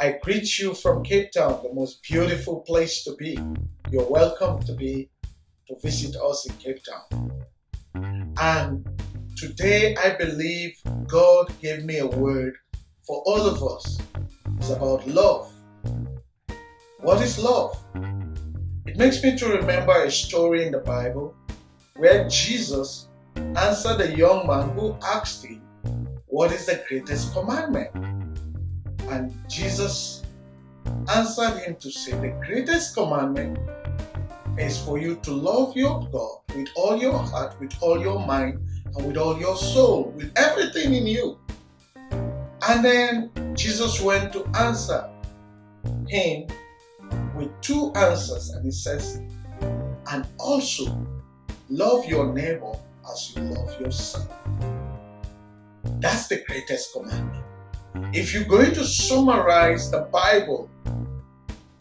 I greet you from Cape Town, the most beautiful place to be. You're welcome to visit us in Cape Town. And today I believe God gave me a word for all of us. It's about love. What is love? It makes me to remember a story in the Bible where Jesus answered a young man who asked him, what is the greatest commandment? And Jesus answered him to say, the greatest commandment is for you to love your God with all your heart, with all your mind, and with all your soul, with everything in you. And then Jesus went to answer him with two answers, and he says, and also love your neighbor as you love yourself. That's the greatest commandment. If you're going to summarize the Bible,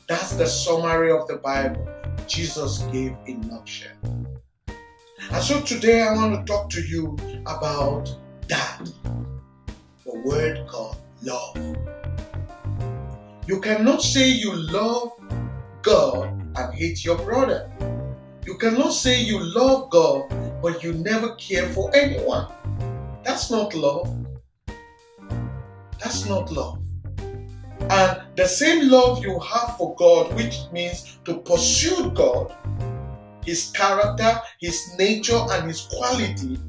that's the summary of the Bible Jesus gave in a nutshell. And so today I want to talk to you about that, the word called love. You cannot say you love God and hate your brother. You cannot say you love God, but you never care for anyone. That's not love. That's not love. And the same love you have for God, which means to pursue God, His character, His nature, and His quality,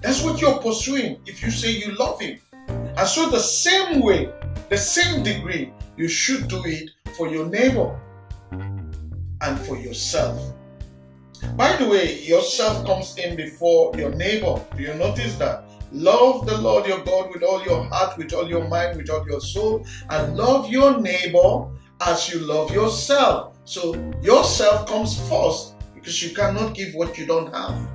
that's what you're pursuing if you say you love Him. And so the same way, the same degree, you should do it for your neighbor and for yourself. By the way, yourself comes in before your neighbor. Do you notice that? Love the Lord your God with all your heart, with all your mind, with all your soul, and love your neighbor as you love yourself. So yourself comes first because you cannot give what you don't have.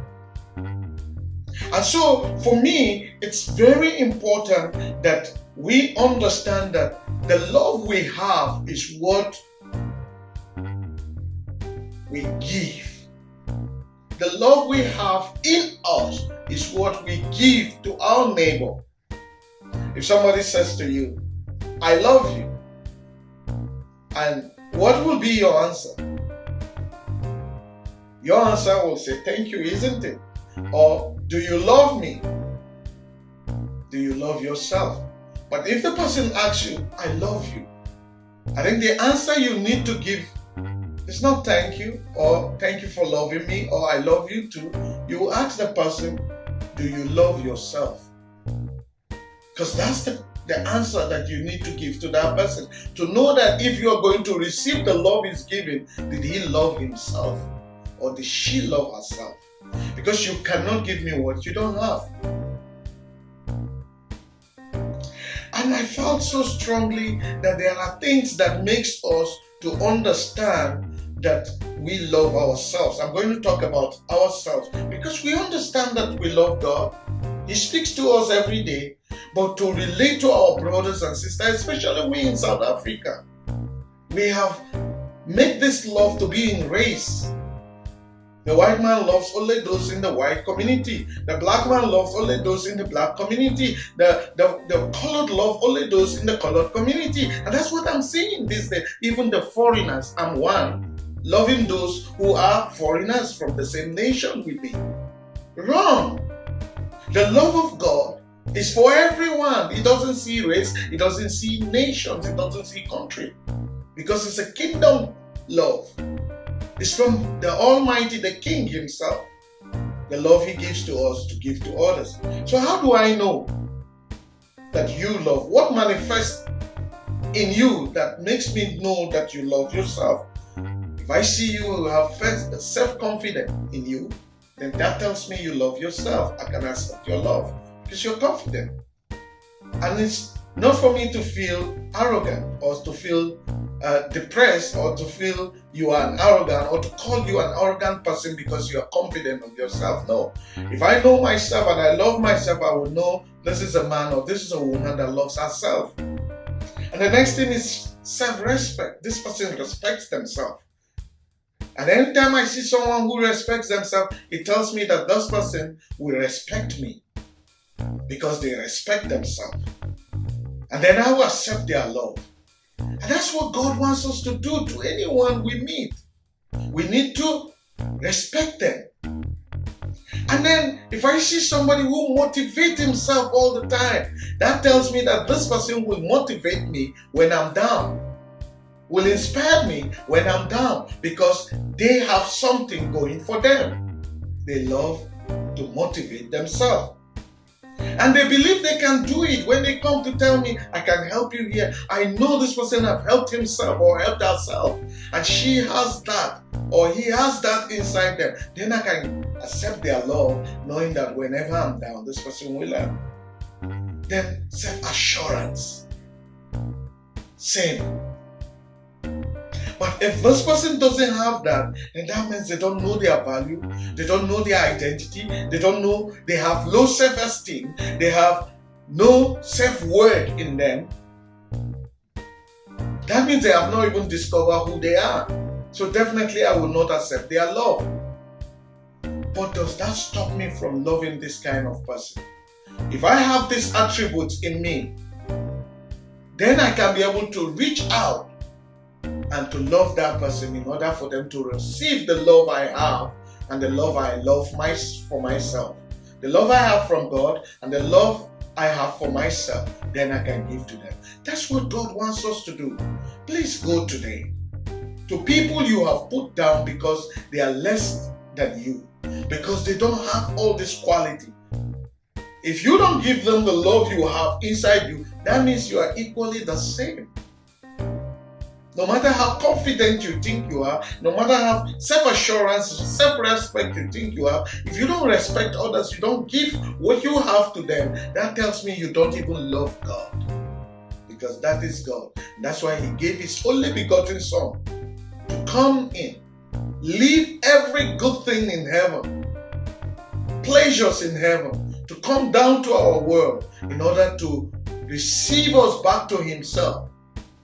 And so for me, it's very important that we understand that the love we have is what we give. The love we have in us is what we give to our neighbor. If somebody says to you, I love you, and what will be your answer? Your answer will say, thank you, isn't it? Or, do you love me? Do you love yourself? But if the person asks you, I love you, I think the answer you need to give it's not thank you or thank you for loving me or I love you too. You ask the person, do you love yourself? Because that's the answer that you need to give to that person. To know that if you are going to receive the love he's giving, did he love himself or did she love herself? Because you cannot give me what you don't have. And I felt so strongly that there are things that makes us to understand that we love ourselves. I'm going to talk about ourselves because we understand that we love God. He speaks to us every day, but to relate to our brothers and sisters, especially we in South Africa, we have made this love to be in race. The white man loves only those in the white community. The black man loves only those in the black community. The colored love only those in the colored community. And that's what I'm seeing these days. Even the foreigners, I'm one, loving those who are foreigners from the same nation with me. Wrong. The love of God is for everyone. It doesn't see race. It doesn't see nations. It doesn't see country. Because it's a kingdom love. It's from the Almighty, the King Himself. The love He gives to us to give to others. So how do I know that you love? What manifests in you that makes me know that you love yourself? If I see you have self-confidence in you, then that tells me you love yourself. I can accept your love because you're confident. And it's not for me to feel arrogant or to feel depressed or to feel you are an arrogant or to call you an arrogant person because you are confident of yourself. No. If I know myself and I love myself, I will know this is a man or this is a woman that loves herself. And the next thing is self-respect. This person respects themselves. And anytime I see someone who respects themselves, it tells me that this person will respect me because they respect themselves. And then I will accept their love. And that's what God wants us to do to anyone we meet. We need to respect them. And then if I see somebody who motivates himself all the time, that tells me that this person will motivate me when I'm down, will inspire me when I'm down, because they have something going for them. They love to motivate themselves. And they believe they can do it. When they come to tell me, I can help you here, I know this person have helped himself or helped herself, and she has that or he has that inside them, then I can accept their love, knowing that whenever I'm down, this person will help. Then self-assurance. Same. But if this person doesn't have that, then that means they don't know their value, they don't know their identity, they don't know, they have low self-esteem, they have no self-worth in them. That means they have not even discovered who they are. So definitely I will not accept their love. But does that stop me from loving this kind of person? If I have these attributes in me, then I can be able to reach out and to love that person in order for them to receive the love I have and the love I love for myself. The love I have from God and the love I have for myself, then I can give to them. That's what God wants us to do. Please go today to people you have put down because they are less than you, because they don't have all this quality. If you don't give them the love you have inside you, that means you are equally the same. No matter how confident you think you are, no matter how self-assurance, self-respect you think you have, if you don't respect others, you don't give what you have to them, that tells me you don't even love God. Because that is God. That's why He gave His only begotten Son to come in, leave every good thing in heaven, pleasures in heaven, to come down to our world in order to receive us back to Himself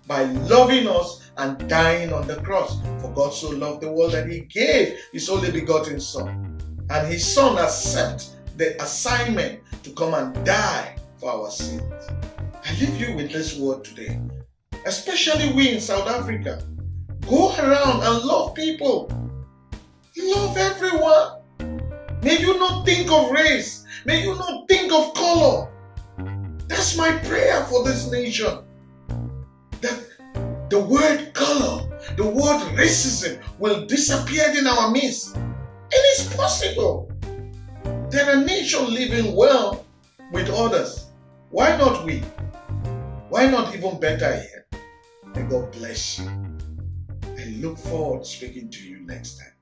by loving us and dying on the cross. For God so loved the world that He gave His only begotten Son. And His Son accepts the assignment to come and die for our sins. I leave you with this word today, especially we in South Africa. Go around and love people. Love everyone. May you not think of race. May you not think of color. That's my prayer for this nation. That the word color, the word racism will disappear in our midst. It is possible. There are nations living well with others. Why not we? Why not even better here? May God bless you. I look forward to speaking to you next time.